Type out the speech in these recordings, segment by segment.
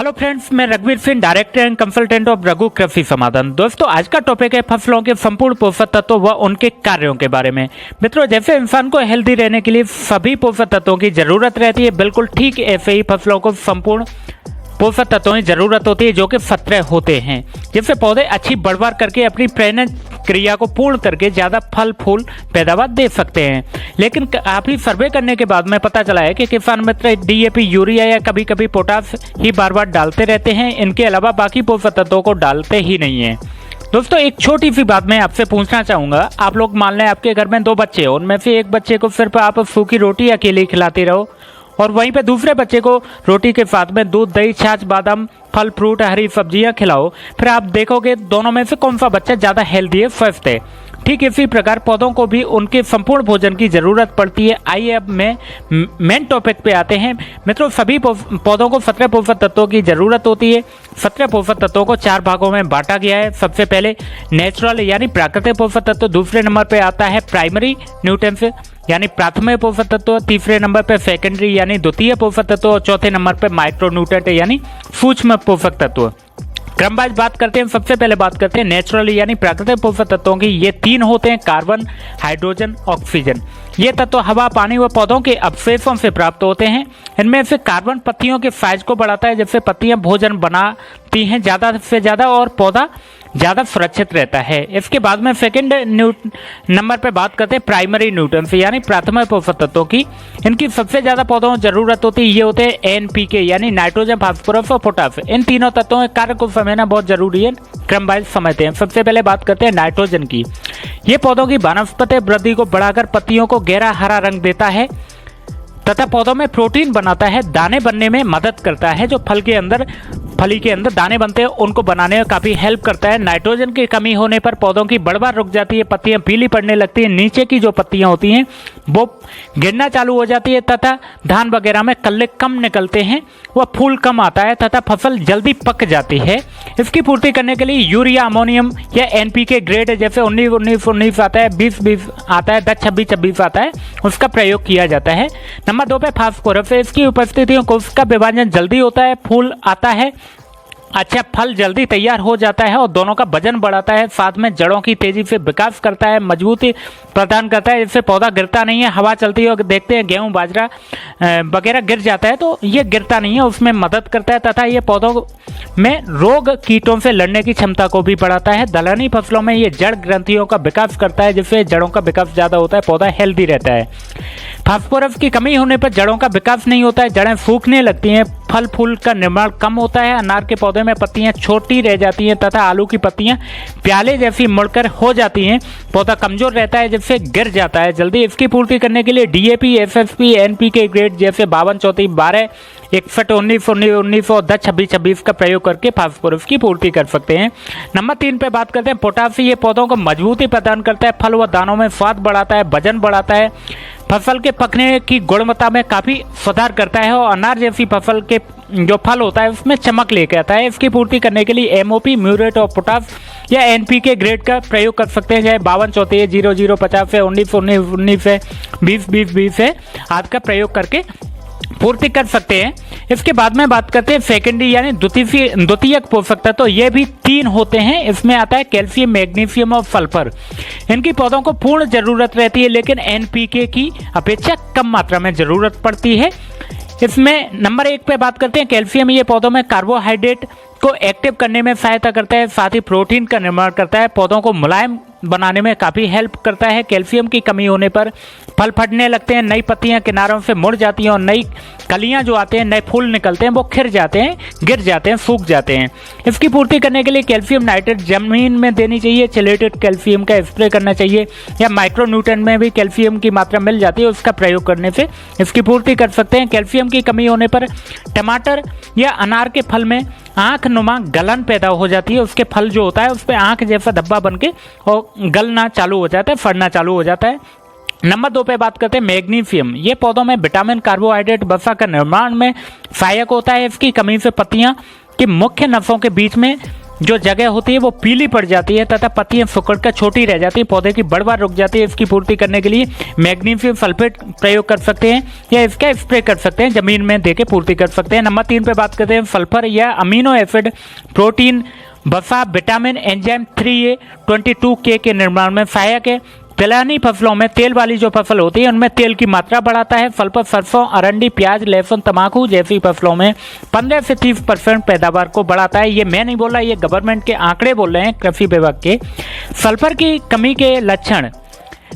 Hello friends, मैं रघुवीर Singh, director and consultant of Raghu कृषि समाधान। दोस्तों, आज का टॉपिक है फसलों के संपूर्ण पोषक तत्व व उनके कार्यों के बारे में। मित्रों, जैसे इंसान को हेल्दी रहने के लिए सभी पोषक तत्वों की जरूरत रहती है, बिल्कुल ठीक ऐसे ही फसलों को संपूर्ण पोषक तत्वों की जरूरत होती है, जो कि 17 होते हैं, जिससे पौधे अच्छी बढ़वार करके अपनी प्रजनन क्रिया को पूर्ण करके ज्यादा फल फूल पैदावार दे सकते हैं। लेकिन काफी सर्वे करने के बाद में पता चला है कि किसान मित्र डीएपी, यूरिया या कभी कभी पोटास ही बार बार डालते रहते हैं, इनके अलावा बाकी पोषक तत्वों को डालते ही नहीं है। दोस्तों, एक छोटी सी बात मैं आपसे पूछना चाहूंगा। आप लोग मान लें आपके घर में 2 बच्चे हो, उनमें से एक बच्चे को सिर्फ आप सूखी रोटी अकेले खिलाते रहो और वहीं पे दूसरे बच्चे को रोटी के साथ में दूध, दही, छाछ, बादाम, फल फ्रूट, हरी सब्जियां खिलाओ, फिर आप देखोगे दोनों में से कौन सा बच्चा ज़्यादा हेल्दी है, स्वस्थ है। ठीक इसी प्रकार पौधों को भी उनके संपूर्ण भोजन की जरूरत पड़ती है। आइए अब मैं मेन टॉपिक पे आते हैं। मित्रों, सभी पौधों को 17 पोषक तत्वों की जरूरत होती है। 17 पोषक तत्वों को 4 भागों में बांटा गया है। सबसे पहले नेचुरल यानी प्राकृतिक पोषक तत्व, दूसरे नंबर पे आता है प्राइमरी न्यूट्रिएंट्स यानी प्राथमिक पोषक तत्व, तीसरे नंबर पे सेकेंडरी यानी द्वितीय पोषक तत्व और चौथे नंबर पे माइक्रो न्यूट्रिएंट यानी सूक्ष्म पोषक तत्व। क्रमवाइज बात करते हैं। सबसे पहले बात करते हैं नेचुरल यानी प्राकृतिक पोषक तत्वों की। ये 3 होते हैं: कार्बन, हाइड्रोजन, ऑक्सीजन। ये तत्व हवा, पानी व पौधों के अवशेषों से प्राप्त होते हैं। इनमें से कार्बन पत्तियों के साइज को बढ़ाता है, जिससे पत्तियां भोजन बनाती हैं ज़्यादा से ज़्यादा और पौधा ज़्यादा सुरक्षित रहता है। इसके बाद में सेकंड नंबर पे बात करते हैं प्राइमरी न्यूट्रिएंट्स यानी प्राथमिक पोषक तत्वों की। इनकी सबसे ज़्यादा पौधों को जरूरत होती है। ये होते हैं एनपीके यानी नाइट्रोजन, फास्फोरस और पोटास। इन तीनों तत्वों के कार्य को समझना बहुत जरूरी है। क्रमवाइज समझते हैं। सबसे पहले बात करते हैं नाइट्रोजन की। ये पौधों की वानस्पतिक वृद्धि को बढ़ाकर पत्तियों को गहरा हरा रंग देता है तथा पौधों में प्रोटीन बनाता है, दाने बनने में मदद करता है। जो फली के अंदर दाने बनते हैं उनको बनाने में काफ़ी हेल्प करता है। नाइट्रोजन की कमी होने पर पौधों की बढ़वार रुक जाती है, पत्तियां पीली पड़ने लगती हैं, नीचे की जो पत्तियां होती हैं वो गिरना चालू हो जाती है तथा धान वगैरह में कल्ले कम निकलते हैं, वह फूल कम आता है तथा फसल जल्दी पक जाती है। इसकी पूर्ति करने के लिए यूरिया, अमोनियम या एनपीके ग्रेड जैसे 19-19-19 आता है, 20-20 आता है, 10-26-26 आता है, उसका प्रयोग किया जाता है। नंबर 2 पे फास्फोरस। इसकी उपस्थिति में कोशिका विभाजन जल्दी होता है, फूल आता है, अच्छा फल जल्दी तैयार हो जाता है और दोनों का वजन बढ़ाता है। साथ में जड़ों की तेजी से विकास करता है, मजबूती प्रदान करता है, इससे पौधा गिरता नहीं है। हवा चलती है और देखते हैं गेहूं, बाजरा वगैरह गिर जाता है तो ये गिरता नहीं है, उसमें मदद करता है तथा ये पौधों में रोग कीटों से लड़ने की क्षमता को भी बढ़ाता है। दलहनी फसलों में ये जड़ ग्रंथियों का विकास करता है, जिससे जड़ों का विकास ज़्यादा होता है, पौधा हेल्दी रहता है। फास्फोरस की कमी होने पर जड़ों का विकास नहीं होता है, जड़ें सूखने लगती हैं, फल फूल का निर्माण कम होता है। अनार के पौधे में पत्तियां छोटी रह जाती हैं तथा आलू की पत्तियां प्याले जैसी मुड़कर हो जाती हैं। पौधा कमजोर रहता है, जिससे गिर जाता है जल्दी। इसकी पूर्ति करने के लिए डीएपी, एसएसपी, एनपीके ग्रेड जैसे 52, 34, 12, 61, 19, 19, 19 और 10, 26, 26 का प्रयोग करके फास्फोरस की पूर्ति कर सकते हैं। नंबर 3 पे बात करते हैं पोटास। ये पौधों को मजबूती प्रदान करता है, फल व दानों में स्वाद बढ़ाता है, वजन बढ़ाता है, फसल के पकने की गुणवत्ता में काफ़ी सुधार करता है और अनार जैसी फसल के जो फल होता है उसमें चमक लेकर आता है। इसकी पूर्ति करने के लिए एमओपी, म्यूरेट और पोटास या एनपीके ग्रेड का प्रयोग कर सकते हैं, चाहे 52, 34, 00, 50 है, 19, 19, 19 है, 20, 20, 20 है, आदि का प्रयोग करके पूर्ति कर सकते हैं। इसके बाद में बात करते हैं सेकेंडरी यानी द्वितीयक पोषक तत्व। ये भी 3 होते हैं। इसमें आता है कैल्शियम, मैग्नीशियम और सल्फर। इनकी पौधों को पूर्ण जरूरत रहती है, लेकिन एनपीके की अपेक्षा कम मात्रा में जरूरत पड़ती है। इसमें नंबर 1 पे बात करते हैं कैल्शियम। ये पौधों में कार्बोहाइड्रेट को एक्टिव करने में सहायता करता है, साथ ही प्रोटीन का निर्माण करता है, पौधों को मुलायम बनाने में काफ़ी हेल्प करता है। कैल्शियम की कमी होने पर फल फटने लगते हैं, नई पत्तियां किनारों से मुड़ जाती हैं और नई कलियां जो आते हैं, नए फूल निकलते हैं, वो खिर जाते हैं, गिर जाते हैं, सूख जाते हैं। इसकी पूर्ति करने के लिए कैल्शियम नाइट्रेट जमीन में देनी चाहिए, चिलेटेड कैल्शियम का स्प्रे करना चाहिए या माइक्रो न्यूट्रिएंट में भी कैल्शियम की मात्रा मिल जाती है, उसका प्रयोग करने से इसकी पूर्ति कर सकते हैं। कैल्शियम की कमी होने पर टमाटर या अनार के फल में आंख नुमा गलन पैदा हो जाती है, उसके फल जो होता है उस पर आंख जैसा धब्बा बन के और गलना चालू हो जाता है, फड़ना चालू हो जाता है। नंबर 2 पे बात करते हैं मैग्नीशियम। ये पौधों में विटामिन, कार्बोहाइड्रेट, वसा का निर्माण में सहायक होता है। इसकी कमी से पत्तियां की मुख्य नसों के बीच में जो जगह होती है वो पीली पड़ जाती है तथा पत्तियां सिकुड़कर छोटी रह जाती है, पौधे की बढ़वार रुक जाती है। इसकी पूर्ति करने के लिए मैग्नीशियम सल्फेट प्रयोग कर सकते हैं या इसका स्प्रे कर सकते हैं, जमीन में देके पूर्ति कर सकते हैं। नंबर 3 पे बात करते हैं सल्फर या अमीनो एसिड, प्रोटीन, वसा, विटामिन, एंजाइम 3A 22K के निर्माण में सहायक है। तिलहनी फसलों में, तेल वाली जो फसल होती है उनमें तेल की मात्रा बढ़ाता है। सल्फर सरसों, अरंडी, प्याज, लहसुन, तंबाकू जैसी फसलों में 15 से 30% पैदावार को बढ़ाता है। ये मैं नहीं बोल रहा, ये गवर्नमेंट के आंकड़े बोल रहे हैं, कृषि विभाग के। सल्फर की कमी के लक्षण: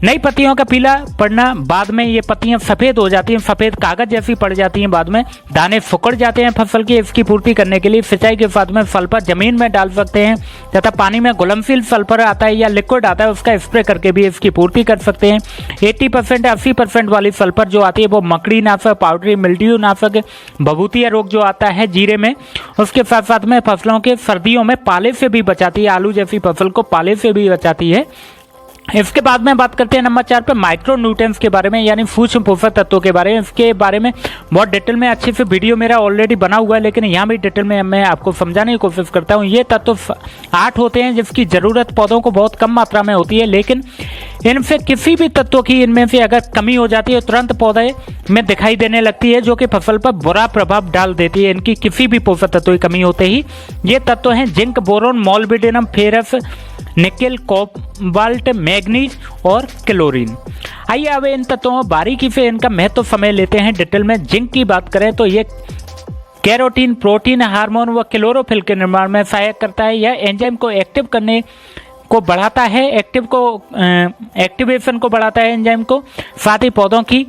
नई पत्तियों का पीला पड़ना, बाद में ये पत्तियां सफेद हो जाती हैं, सफेद कागज जैसी पड़ जाती हैं, बाद में दाने सिकुड़ जाते हैं फसल की। इसकी पूर्ति करने के लिए सिंचाई के साथ में सल्फर जमीन में डाल सकते हैं तथा पानी में घुलनशील सल्फर आता है या लिक्विड आता है, उसका स्प्रे करके भी इसकी पूर्ति कर सकते हैं। 80% 80% वाली सल्फर जो आती है वो मकड़ी नाशक, पाउडरी मिल्ड्यू नाशक, भभूतिया रोग जो आता है जीरे में, उसके साथ साथ में फसलों के सर्दियों में पाले से भी बचाती है। आलू जैसी फसल को पाले से भी बचाती है। इसके बाद में बात करते हैं नंबर 4 पे माइक्रो न्यूट्रिएंट्स के बारे में, यानी सूक्ष्म पोषक तत्वों के बारे में। इसके बारे में बहुत डिटेल में अच्छे से वीडियो मेरा ऑलरेडी बना हुआ है, लेकिन यहाँ भी डिटेल में मैं आपको समझाने की कोशिश करता हूँ। ये तत्व 8 होते हैं जिसकी ज़रूरत पौधों को बहुत कम मात्रा में होती है, लेकिन इनसे किसी भी तत्व की इनमें से अगर कमी हो जाती है तुरंत पौधे में दिखाई देने लगती है, जो कि फसल पर बुरा प्रभाव डाल देती है। इनकी किसी भी पोषक तत्व की कमी होते ही ये तत्व हैं zinc, boron, molybdenum, ferrous, nickel, cobalt, manganese और क्लोरीन। आइए अब इन तत्वों बारीकी से इनका महत्व समय लेते हैं डिटेल में। जिंक की बात करें तो ये कैरोटीन, प्रोटीन, हार्मोन व क्लोरोफिल के निर्माण में सहायक करता है। यह एंजाइम को एक्टिव करने को बढ़ाता है, एक्टिवेशन को बढ़ाता है एंजाइम को। साथ ही पौधों की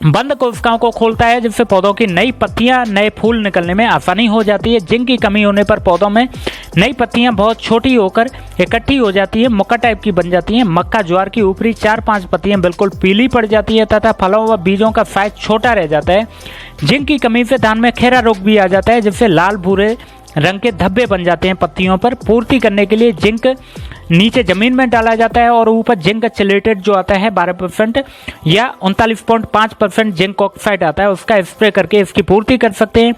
बंद कोशिकाओं को खोलता है, जिससे पौधों की नई पत्तियां, नए फूल निकलने में आसानी हो जाती है। जिंक की कमी होने पर पौधों में नई पत्तियां बहुत छोटी होकर इकट्ठी हो जाती है, मक्का टाइप की बन जाती हैं। मक्का, ज्वार की ऊपरी 4-5 पत्तियां बिल्कुल पीली पड़ जाती है तथा फलों व बीजों का साइज छोटा रह जाता है। जिंक की कमी से धान में खैरा रोग भी आ जाता है, जिससे लाल भूरे रंग के धब्बे बन जाते हैं पत्तियों पर। पूर्ति करने के लिए जिंक नीचे जमीन में डाला जाता है और ऊपर जिंक चिलेटेड जो आता है 12% या 39.5% जिंक ऑक्साइड आता है, उसका स्प्रे करके इसकी पूर्ति कर सकते हैं।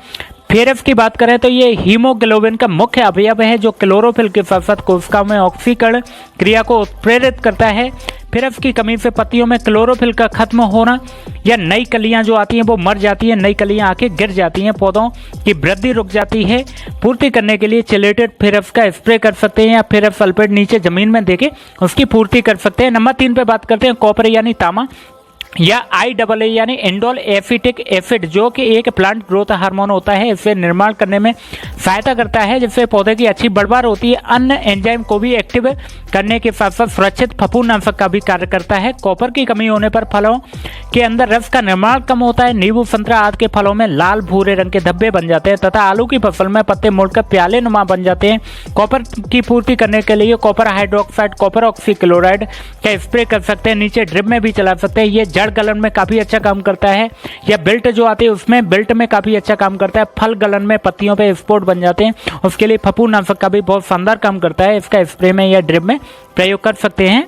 फेरस की बात करें तो ये हीमोग्लोबिन का मुख्य अवयव है, जो क्लोरोफिल के साथ साथ कोशिकाओं में ऑक्सीकरण क्रिया को उत्प्रेरित करता है। फेरस की कमी से पत्तियों में क्लोरोफिल का खत्म होना या नई कलियां जो आती हैं वो मर जाती हैं, नई कलियां आके गिर जाती हैं, पौधों की वृद्धि रुक जाती है। पूर्ति करने के लिए चिलेटेड फेरस का स्प्रे कर सकते हैं या फेरस सल्फेट नीचे जमीन में देके उसकी पूर्ति कर सकते हैं। नंबर 3 पे बात करते हैं कॉपर यानी तांबा या IAA यानी इंडोल एसिटिक एसिड, जो कि एक प्लांट ग्रोथ हार्मोन होता है। इसे निर्माण करने में सहायता करता है, जिससे पौधे की अच्छी बढ़वार होती है। अन्य एंजाइम को भी एक्टिव करने के साथ साथ सुरक्षित फफूंदनाशक का भी कार्य करता है। कॉपर की कमी होने पर फलों के अंदर रस का निर्माण कम होता है। नींबू, संतरा आदि के फलों में लाल भूरे रंग के धब्बे बन जाते हैं तथा आलू की फसल में पत्ते मुड़कर प्याले नुमा बन जाते हैं। कॉपर की पूर्ति करने के लिए कॉपर हाइड्रोक्साइड, कॉपर ऑक्सीक्लोराइड का स्प्रे कर सकते हैं, नीचे ड्रिप में भी चला सकते हैं। ये जड़ गलन में काफी अच्छा काम करता है, या बिल्ट जो आती है उसमें बिल्ट में काफी अच्छा काम करता है। फल गलन में पत्तियों पे स्पॉट बन जाते हैं, उसके लिए फफूंदनाशक का भी बहुत शानदार काम करता है, इसका स्प्रे में या ड्रिप में प्रयोग कर सकते हैं।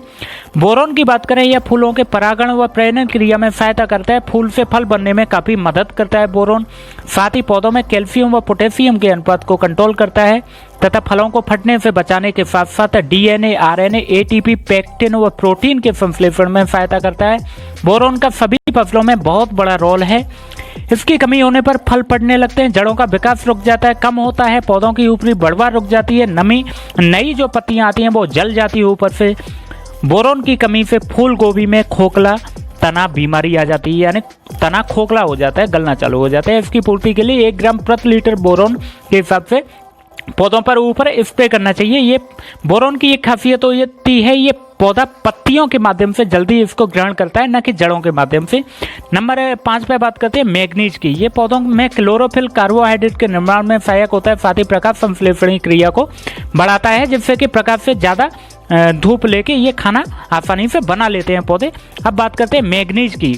बोरोन की बात करें, यह फूलों के परागण व प्रजनन क्रिया में सहायता करता है, फूल से फल बनने में काफी मदद करता है बोरोन। साथ ही पौधों में कैल्शियम व पोटेशियम के अनुपात को कंट्रोल करता है तथा फलों को फटने से बचाने के साथ साथ DNA, RNA, ATP, पेक्टिन व प्रोटीन के संश्लेषण में सहायता करता है। बोरोन का सभी फसलों में बहुत बड़ा रोल है। इसकी कमी होने पर फल पड़ने लगते हैं, जड़ों का विकास रुक जाता है, कम होता है, पौधों की ऊपरी बढ़वार रुक जाती है, नई जो पत्तियां आती हैं वो जल जाती है ऊपर से। बोरोन की कमी से फूल गोभी में खोखला तना बीमारी आ जाती है, यानी तना खोखला हो जाता है, गलना चालू हो जाता है। इसकी पूर्ति के लिए 1 ग्राम प्रति लीटर बोरोन के हिसाब से पौधों पर ऊपर स्प्रे करना चाहिए। ये बोरोन की एक खासियत होती है, ये पौधा पत्तियों के माध्यम से जल्दी इसको ग्रहण करता है, न कि जड़ों के माध्यम से। नंबर 5 पे बात करते हैं मैग्नीज की। ये पौधों में क्लोरोफिल कार्बोहाइड्रेट के निर्माण में सहायक होता है, साथ ही प्रकाश संश्लेषणी क्रिया को बढ़ाता है, जिससे कि प्रकाश से ज़्यादा धूप लेके ये खाना आसानी से बना लेते हैं पौधे। अब बात करते हैं मैग्नीज की।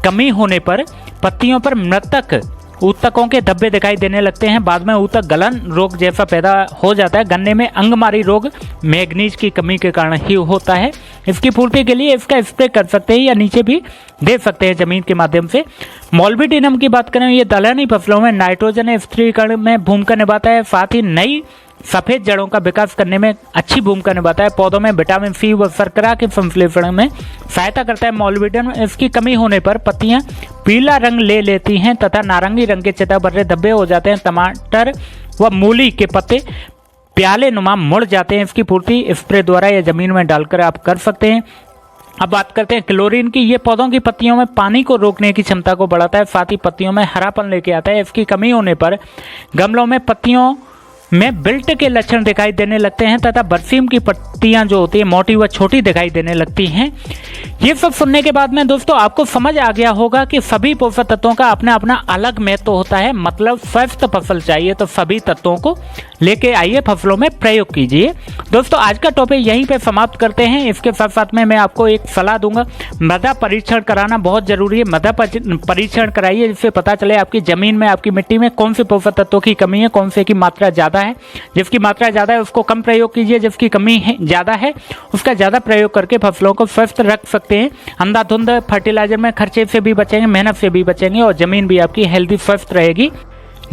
कमी होने पर पत्तियों पर मृतक ऊतकों के धब्बे दिखाई देने लगते हैं, बाद में ऊतक गलन रोग जैसा पैदा हो जाता है। गन्ने में अंगमारी रोग मैग्नीज की कमी के कारण ही होता है। इसकी पूर्ति के लिए इसका स्प्रे कर सकते हैं या नीचे भी दे सकते हैं जमीन के माध्यम से। मॉलिब्डेनम की बात करें, ये दलहनी फसलों में नाइट्रोजन स्थिरीकरण में भूमिका निभाता है, साथ ही नई सफ़ेद जड़ों का विकास करने में अच्छी भूमिका निभाता है। पौधों में विटामिन सी व शर्करा के संश्लेषण में सहायता करता है। मॉलिब्डेनम इसकी कमी होने पर पत्तियां पीला रंग ले लेती हैं तथा नारंगी रंग के चेताभर्रे धब्बे हो जाते हैं। टमाटर व मूली के पत्ते प्याले नुमा मुड़ जाते हैं। इसकी पूर्ति स्प्रे द्वारा या जमीन में डालकर आप कर सकते हैं। अब बात करते हैं क्लोरीन की। ये पौधों की पत्तियों में पानी को रोकने की क्षमता को बढ़ाता है, साथ ही पत्तियों में हरापन लेके आता है। इसकी कमी होने पर गमलों में पत्तियों में बिल्ट के लक्षण दिखाई देने लगते हैं तथा बरसीम की पत्तियां जो होती है मोटी व छोटी दिखाई देने लगती हैं। ये सब सुनने के बाद में दोस्तों आपको समझ आ गया होगा कि सभी पोषक तत्वों का अपना अपना अलग महत्व होता है। मतलब स्वस्थ फसल चाहिए तो सभी तत्वों को लेके आइए, फसलों में प्रयोग कीजिए। दोस्तों आज का टॉपिक यहीं पे समाप्त करते हैं। इसके साथ साथ में मैं आपको एक सलाह दूंगा, मृदा परीक्षण कराना बहुत जरूरी है। मृदा परीक्षण कराइए जिससे पता चले आपकी जमीन में, आपकी मिट्टी में कौन से पोषक तत्वों की कमी है, कौन से की मात्रा ज़्यादा है। जिसकी मात्रा ज़्यादा है उसको कम प्रयोग कीजिए, जिसकी कमी है ज़्यादा है उसका ज़्यादा प्रयोग करके फसलों को स्वस्थ रख सकते हैं। अंधाधुंध फर्टिलाइजर में खर्चे से भी बचेंगे, मेहनत से भी बचेंगे और जमीन भी आपकी हेल्दी स्वस्थ रहेगी।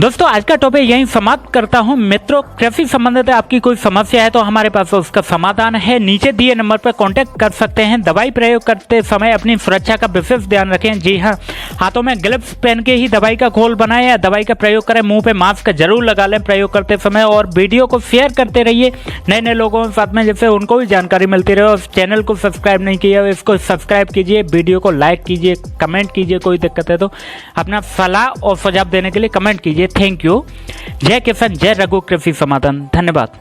दोस्तों आज का टॉपिक यहीं समाप्त करता हूं। मित्रों कृषि संबंधित आपकी कोई समस्या है तो हमारे पास उसका समाधान है। नीचे दिए नंबर पर कांटेक्ट कर सकते हैं। दवाई प्रयोग करते समय अपनी सुरक्षा का विशेष ध्यान रखें। जी हाँ, हाथों में ग्लव्स पहन के ही दवाई का घोल बनाएं या दवाई का प्रयोग करें। मुंह पे मास्क जरूर लगा लें प्रयोग करते समय और वीडियो को शेयर करते रहिए नए नए लोगों के साथ में, जिससे उनको भी जानकारी मिलती रहे। और चैनल को सब्सक्राइब नहीं किया इसको सब्सक्राइब कीजिए, वीडियो को लाइक कीजिए, कमेंट कीजिए। कोई दिक्कत है तो अपना सलाह और सुझाव देने के लिए कमेंट कीजिए। Thank you. जय किसान, जय रघु कृषि समाधान। धन्यवाद।